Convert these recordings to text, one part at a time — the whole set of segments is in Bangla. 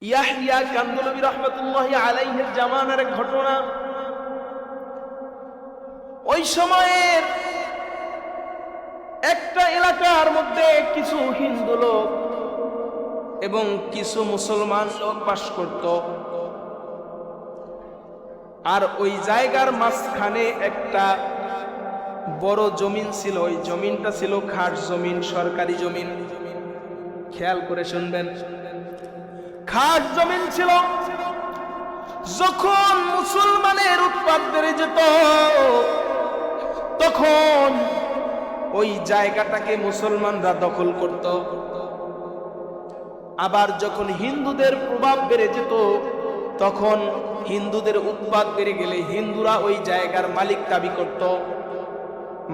ইয়াহইয়া কান্দলবী রহমতুল্লাহি আলাইহির জামানার এক ঘটনা। ওই সময়ের একটা এলাকার মধ্যে কিছু হিন্দু লোক এবং কিছু মুসলমান লোক বাস করত। আর ওই জায়গার মাঝখানে একটা বড় জমিন ছিল। ওই জমিনটা ছিল খাস জমিন, সরকারি জমিন। খেয়াল করে শুনবেন, খাস জমিন ছিল। যখন মুসলমানের উৎপাত বেড়ে যেত তখন ওই জায়গাটাকে মুসলমানরা দখল করত। আবার যখন হিন্দুদের প্রভাব বেড়ে যেত তখন হিন্দুদের উৎপাত বেড়ে গেলে হিন্দুরা ওই জায়গার মালিক দাবি করত।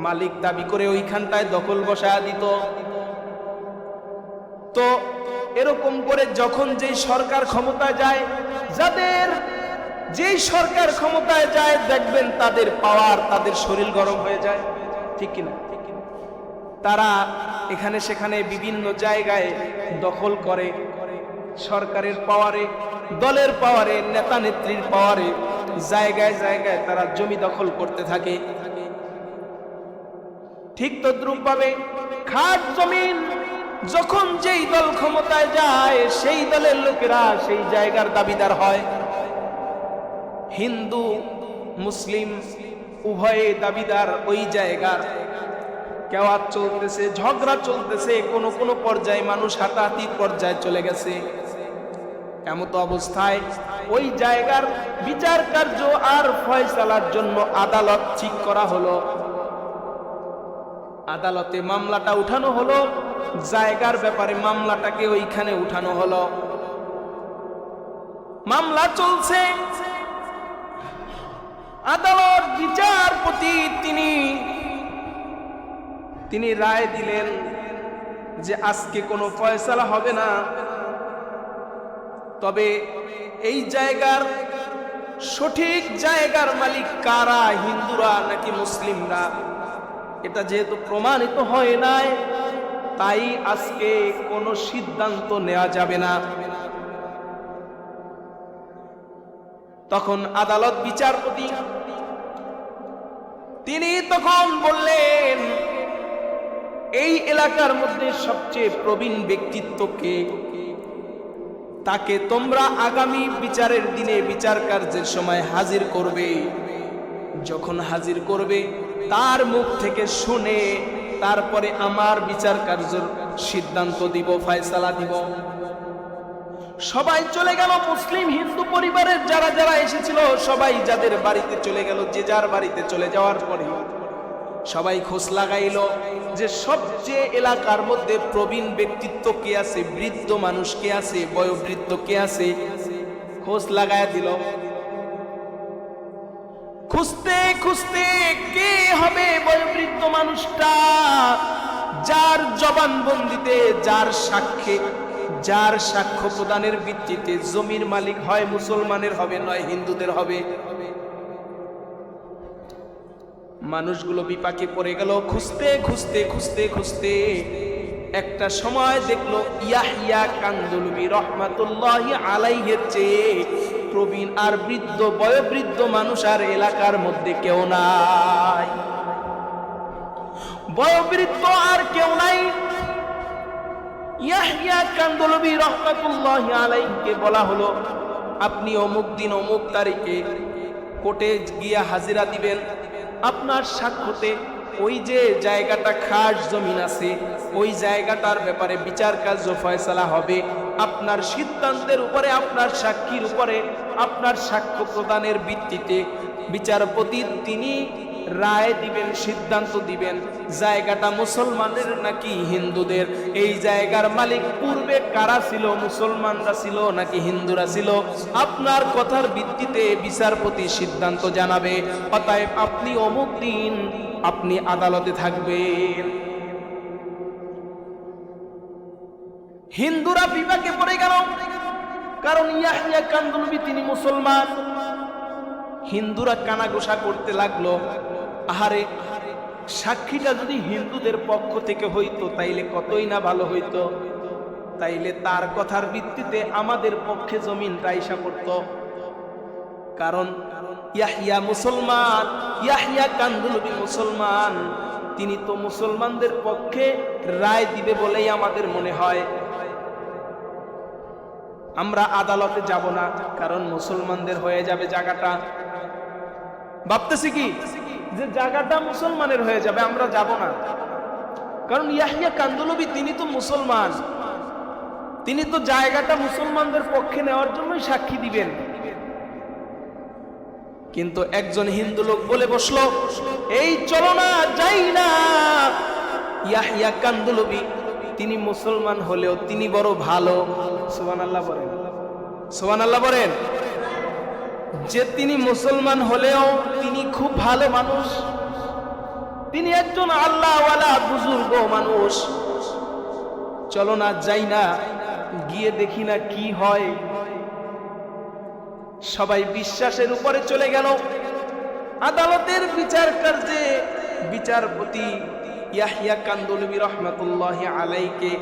মালিক দাবি করে ওইখানটায় দখল বসায় দিত। তো এরকম করে যখন যেই সরকার ক্ষমতায় যায়, যাদের যেই সরকার ক্ষমতায় যায় দেখবেন তাদের পাওয়ার, তাদের শরীর গরম হয়ে যায়, ঠিক কিনা? তারা এখানে সেখানে বিভিন্ন জায়গায় দখল করে। সরকারের পাওয়ারে, দলের পাওয়ারে, নেতা নেত্রীর পাওয়ারে জায়গায় জায়গায় তারা জমি দখল করতে থাকে। ঠিক তদ্রূপ ভাবে খাস জমিন যখন যেই দল ক্ষমতায় যায় সেই দলের লোকেরা সেই জায়গার দাবিদার হয়। হিন্দু মুসলিম উভয়ে দাবিদার ওই জায়গার। কেওয়াত চলতেছে, ঝগড়া চলতেছে, কোনো কোনো পর্যায়ে মানুষ হাতাহাতির পর্যায়ে চলে গেছে। এমত অবস্থায় ওই জায়গার বিচার কার্য আর ফয়সালার জন্য আদালত ঠিক করা হলো। আদালতে মামলাটা উঠানো হলো, জায়গার ব্যাপারে মামলাটাকে ওইখানে উঠানো হলো। মামলা চলছে। আদালত বিচারপতি তিনি রায় দিলেন যে আজকে কোনো ফয়সালা হবে না, তবে এই জায়গার সঠিক জায়গার মালিক কারা, হিন্দুরা নাকি মুসলিমরা, এটা যেহেতু প্রমাণিত হয় নাই তাই আজকে কোনো সিদ্ধান্ত নেওয়া যাবে না। তখন আদালত বিচারপতি তিনি তখন বললেন, এই এলাকার মধ্যে সবচেয়ে প্রবীণ ব্যক্তিত্বকে, তাকে তোমরা আগামী বিচারের দিনে বিচার কার্যের সময় হাজির করবে। যখন হাজির করবে তার মুখ থেকে শুনে তারপরে আমার বিচার কার্যের সিদ্ধান্ত দিব, ফয়সালা দিব। সবাই চলে গেল। মুসলিম হিন্দু পরিবারের যারা যারা এসেছিল সবাই যাদের বাড়িতে চলে গেল। যে যার বাড়িতে চলে যাওয়ার পরে সবাই খোঁজ লাগাইল যে সবচেয়ে এলাকার মধ্যে প্রবীণ ব্যক্তিত্ব কে আছে, বৃদ্ধ মানুষ কে আছে, বয়োবৃদ্ধ কে আছে, খোঁজ লাগায় দিল। খুঁজতে খুঁজতে কে হবে বয়োবৃদ্ধ মানুষটা যার জবানবন্দিতে, যার সাক্ষ্য প্রদানের ভিত্তিতে জমির মালিক হয় মুসলমানের হবে, নয় হিন্দুদের হবে। মানুষগুলো বিপাকে পড়ে গেল। খুঁজতে খুঁজতে খুঁজতে খুঁজতে একটা সময় দেখলো ইয়াহইয়া কান্দলবী রহমাতুল্লাহি আলাইহির চেয়ে প্রবীণ আর বৃদ্ধ, বয়োবৃদ্ধ মানুষ আর এলাকার মধ্যে কেউ নাই। বয়োবৃদ্ধ আর কেউ নাই। ইয়াহইয়া কান্দলবী রহমাতুল্লাহি আলাইহিকে বলা হলো, আপনি অমুক দিন অমুক তারিখে কোর্টে গিয়া হাজিরা দিবেন। আপনার সাক্ষ্যতে ওই যে জায়গাটা খাস জমিন আছে ওই জায়গাটার ব্যাপারে বিচার কার্য ফয়সালা হবে। আপনার সিদ্ধান্তের উপরে, আপনার সাক্ষীর উপরে, আপনার সাক্ষ্য প্রদানের ভিত্তিতে বিচারপতি তিনি রায় দিবেন, সিদ্ধান্ত দিবেন জায়গাটা মুসলমানের নাকি হিন্দুদের। এই জায়গার মালিক পূর্বে কারা ছিল, মুসলমানরা ছিল নাকি হিন্দুরা ছিল। আপনার কথার ভিত্তিতে বিচারপতি সিদ্ধান্ত জানাবে। অতএব আপনি অমুক দিন আপনি আদালতে থাকবেন। হিন্দুরা বিপাকে পড়ে গেল, কারণ ইয়াহইয়া কান্দলবী তিনি মুসলমান। হিন্দুরা কানাঘোষা করতে লাগলো, আহারে সাক্ষীটা যদি হিন্দুদের পক্ষ থেকে হইতো তাইলে কতই না ভালো হইতো। তাইলে তার কথার ভিত্তিতে আমাদের পক্ষে জমিন রাইসা পড়ত। কারণ ইয়াহইয়া মুসলমান, ইয়াহইয়া কান্দুলবি মুসলমান, তিনি তো মুসলমানদের পক্ষে রায় দিবে বলেই আমাদের মনে হয়। আমরা আদালতে যাব না, কারণ মুসলমানদের হয়ে যাবে জায়গাটা। ভাবতেছি কি যে জায়গাটা মুসলমানের হয়ে যাবে, আমরা যাব না। কারণ ইয়াহইয়া কান্দুলবি তিনি তো মুসলমান, তিনি তো জায়গাটা মুসলমানদের পক্ষে নেওয়ার জন্যই সাক্ষী দিবেন। কিন্তু একজন হিন্দু লোক বলে বসলো, এই চলো না, যাই না। ইয়াহইয়া কান্দুলবি তিনি মুসলমান হলেও তিনি বড় ভালো। সুবহানাল্লাহ বলেন, সুবহানাল্লাহ বলেন। যে তিনি মুসলমান হলেও তিনি খুব ভালো মানুষ, তিনি একজন আল্লাহওয়ালা বুজুর্গ মানুষ। চলো না, যাই না, গিয়ে দেখি না কি হয়। সবাই বিশ্বাসের উপরে চলে গেল। আদালতের বিচার কার্যে বিচারপতি ইয়াহইয়া কান্দুলবি রাহমাতুল্লাহি আলাইহিকে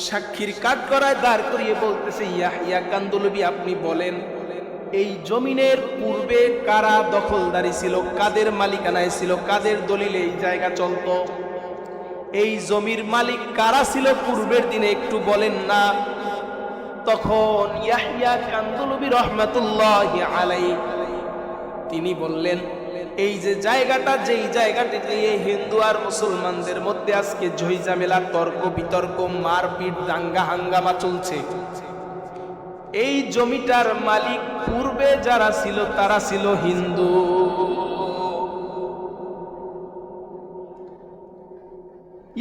সাক্ষীর কাঠগড়ায় দাঁড় করিয়ে বলতেছে, ইয়াহইয়া কান্দুলবি আপনি বলেন, এই জমিনের পূর্বে কারা দখলদারি ছিল, কাদের মালিকানায় ছিল, কাদের দলিলে এই জায়গা চলতো? এই জমির মালিক কারা ছিল পূর্বের দিনে একটু বলেন না? তখন ইয়াহইয়া কান্দুলবি রাহমাতুল্লাহি আলাইহি তিনি বললেন, এই যে জায়গাটা, যেই জায়গাটি নিয়ে হিন্দু আর মুসলমানদের মধ্যে আজকে ঝইঝামেলা, তর্ক বিতর্ক, মারপিট, দাঙ্গা হাঙ্গামা চলছে, এই জমিটার মালিক পূর্বে যারা ছিল তারা ছিল হিন্দু।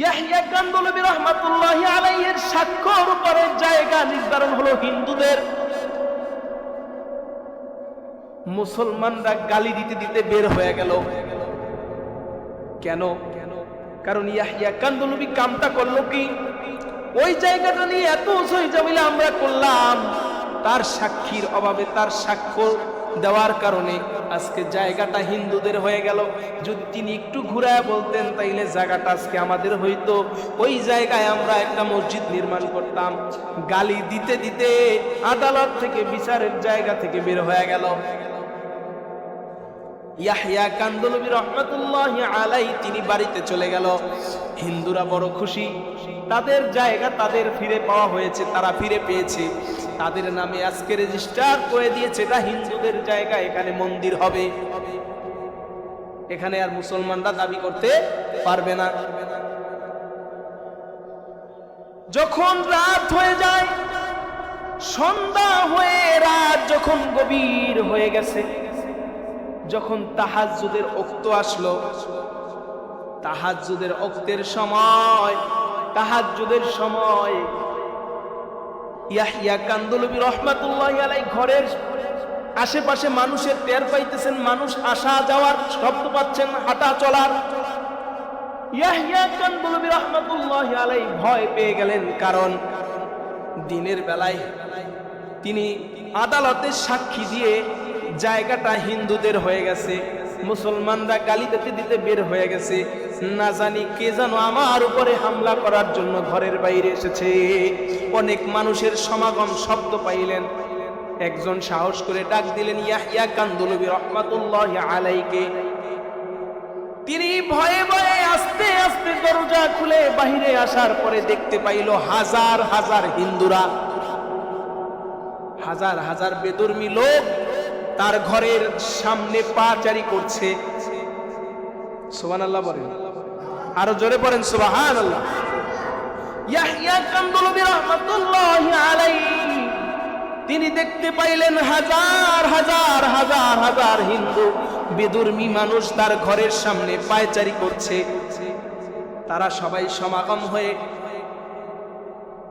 ইয়াহইয়া কান্দুলবি রাহমাতুল্লাহি আলাইহির সাক্ষ্যর উপরে জায়গা নির্ধারণ হলো হিন্দুদের। মুসলমানরা গালি দিতে দিতে বের হয়ে গেল। কেন? কারণ ইয়াহইয়া কান্দুলবি কামটা করলো কি, ওই জায়গাটা নিয়ে এত ঝইঝামেলা আমরা করলাম, তার সাক্ষীর অভাবে, তার সাক্ষ্য দেওয়ার কারণে আজকে জায়গাটা হিন্দুদের হয়ে গেল। যদি তিনি একটু ঘুরায় বলতেন তাইলে জায়গাটা আজকে আমাদের হইতো, ওই জায়গায় আমরা একটা মসজিদ নির্মাণ করতাম। গালি দিতে দিতে আদালত থেকে, বিচারের জায়গা থেকে বের হয়ে গেল। ইয়াহইয়া কান্দুলবি রাহমাতুল্লাহি আলাইহি তিনি বাড়িতে চলে গেল। হিন্দুরা বড় খুশি, তাদের জায়গা তাদের ফিরে পাওয়া হয়েছে, তারা ফিরে পেয়েছে। তাদের নামে আজকে রেজিস্টার করে দিয়েছে, এটা হিন্দুদের জায়গা, এখানে মন্দির হবে, এখানে আর মুসলমানরা দাবি করতে পারবে না। যখন রাত হয়ে যায়, সন্ধ্যা হয়ে রাত যখন গভীর হয়ে গেছে, যখন তাহাজ্জুদের ওক্ত আসলো, তাহাজ্জুদের ওক্তের সময়, তাহাজ্জুদের সময় ইয়াহইয়া কান্দুলবি রাহমাতুল্লাহি আলাইহি ঘরের আশেপাশে মানুষের টের পাইতেছেন, মানুষ আসা যাওয়ার শব্দ পাচ্ছেন, হাঁটা চলার। ইয়াহইয়া কান্দুলবি রাহমাতুল্লাহি আলাইহি ভয় পেয়ে গেলেন, কারণ দিনের বেলায় তিনি আদালতে সাক্ষী দিয়ে জায়গাটা হিন্দুদের হয়ে গেছে, মুসলমানরা গালি দিতে দিতে বের হয়ে গেছে, না জানি কে যেন আমার উপরে হামলা করার জন্য ঘরের বাইরে এসেছে। অনেক মানুষের সমাগম শব্দ পাইলেন। একজন সাহস করে ডাক দিলেন ইয়াহইয়া কান্দুলবি রাহমাতুল্লাহি আলাইহিকে। তিনি ভয়ে ভয়ে আস্তে আস্তে দরজা খুলে বাহিরে আসার পরে দেখতে পাইল হাজার হাজার হিন্দুরা, হাজার হাজার বেদর্মী লোক তার ঘরের সামনে পাচারি করছে। সুবহানাল্লাহ বলেন, আরো জোরে পড়েন সুবহানাল্লাহ। ইয়াহইয়া কান্দুলবি রাহমাতুল্লাহি আলাইহি তিনি দেখতে পাইলেন হাজার হাজার হাজার হাজার হিন্দু বেদর্মী মানুষ তার ঘরের সামনে পায়চারি করছে। তারা সবাই সমাগম হয়ে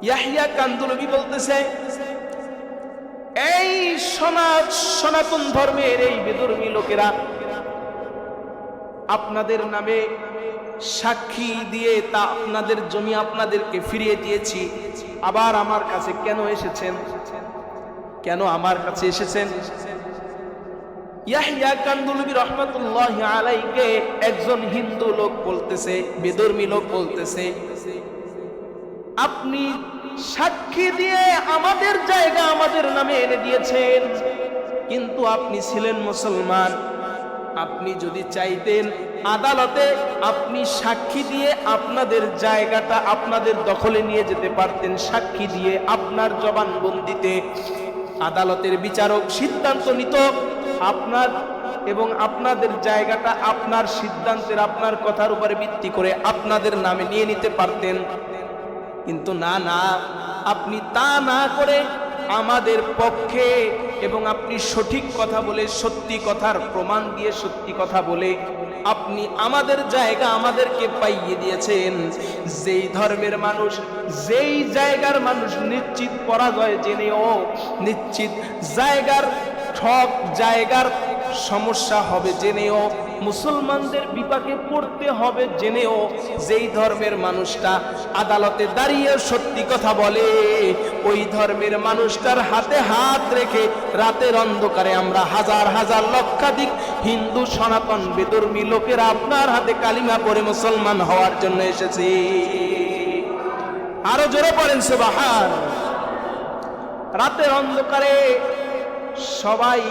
ইয়াহইয়া কান্দুলবি বলতেছে, এই সনাতন ধর্মের এই বেদর্মী লোকেরা আপনাদের নামে সাক্ষী দিয়ে তা আপনাদের জমি আপনাদেরকে ফিরিয়ে দিয়েছি, আবার আমার কাছে কেন এসেছেন? কেন আমার কাছে এসেছেন? ইয়াহইয়া কান্দুলবি রাহমাতুল্লাহি আলাইহিকে একজন হিন্দু লোক বলতেছে, বেদর্মী লোক বলতেছে, আপনি সাক্ষী দিয়ে আমাদের জায়গা আমাদের নামে এনে দিয়েছেন, কিন্তু আপনি ছিলেন মুসলমান। আপনি যদি চাইতেন আদালতে আপনি সাক্ষী দিয়ে আপনাদের জায়গাটা আপনাদের দখলে নিয়ে যেতে পারতেন। সাক্ষী দিয়ে আপনার জবানবন্দিতে আদালতের বিচারক সিদ্ধান্ত নিত আপনার এবং আপনাদের জায়গাটা আপনার সিদ্ধান্তের আপনার কথার উপরে ভিত্তি করে আপনাদের নামে নিয়ে নিতে পারতেন। কিন্তু না, আপনি তা না করে আমাদের পক্ষে এবং আপনি সঠিক কথা বলে, সত্যি কথার প্রমাণ দিয়ে, সত্যি কথা বলে আপনি আমাদের জায়গা আমাদেরকে পাইয়ে দিয়েছেন। যেই ধর্মের মানুষ, যেই জায়গার মানুষ নিশ্চিত পরাজয় জেনেও, নিশ্চিত জায়গার ঠক জায়গার সমস্যা হবে জেনেও, মুসলমানদের বিপাকে পড়তে হবে জেনেও যেই ধর্মের মানুষটা আদালতে দাঁড়িয়ে সত্যি কথা বলে, ওই ধর্মের মানুষটার হাতে হাত রেখে রাতের অন্ধকারে আমরা হাজার হাজার লক্ষাধিক হিন্দু সনাতন বেধর্মী লোকেরা আপনার হাতে কালিমা পড়ে মুসলমান হওয়ার জন্য এসেছি। আরো জোরে পড়েন সুবহান। রাতের অন্ধকারে সবাই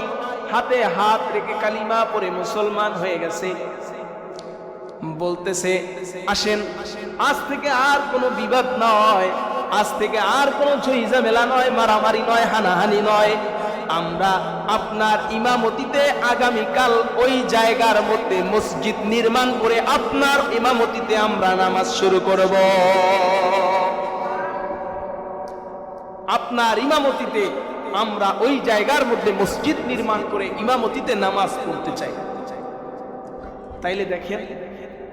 হাতে হাত রেখে কালিমা পড়ে মুসলমান হয়ে গেছে। বলতেছে আসেন, আজ থেকে আর কোনো বিবাদ নয়, আজ থেকে আর কোনো ঝামেলা নয়, মারামারি নয়, হানাহানি নয়। আমরা আপনার ইমামতিতে আগামীকাল ওই জায়গার মধ্যে মসজিদ নির্মাণ করে আপনার ইমামতিতে আমরা নামাজ শুরু করব। আপনার ইমামতিতে আমরা ওই জায়গার মধ্যে মসজিদ নির্মাণ করে ইমামতিতে নামাজ পড়তে চাই। তাইলে দেখেন,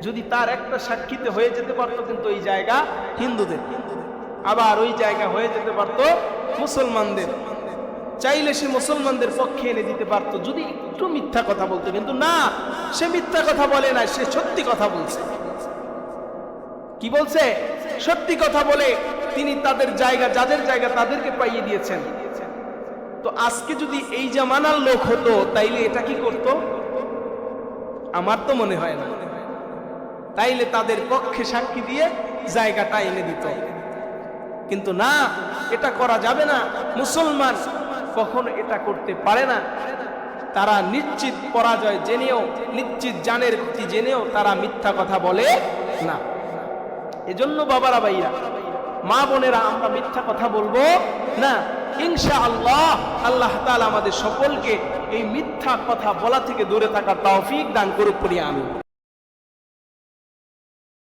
যদি তার একটা সাক্ষীতে হয়ে যেতে পারতো কিন্তু ওই জায়গা হিন্দুদের, আবার ওই জায়গা হয়ে যেতে পারতো মুসলমানদের, চাইলে সে মুসলমানদের পক্ষে এনে দিতে পারতো যদি একটু মিথ্যা কথা বলতো। কিন্তু না, সে মিথ্যা কথা বলে না, সে সত্যি কথা বলছে। কি বলছে? সত্যি কথা বলে তিনি তাদের জায়গা, যাদের জায়গা তাদেরকে পাইয়ে দিয়েছেন। তো আজকে যদি এই জামানার লোক হতো তাইলে এটা কি করত? আমার তো মনে হয় না। তাইলে তাদের পক্ষে সাক্ষী দিয়ে জায়গাটা এনে দিত। কিন্তু না, এটা করা যাবে না। মুসলমান কখনো এটা করতে পারে না। তারা নিশ্চিত পরাজয় জেনেও, নিশ্চিত জানের ক্ষতি জেনেও তারা মিথ্যা কথা বলে না। এজন্য বাবারা, ভাইরা, মা বোনেরা, আমরা মিথ্যা কথা বলবো না ইনশাআল্লাহ। আল্লাহ তাআলা আমাদের সকলকে এই মিথ্যা কথা বলা থেকে দূরে থাকার তৌফিক দান করুক। আমি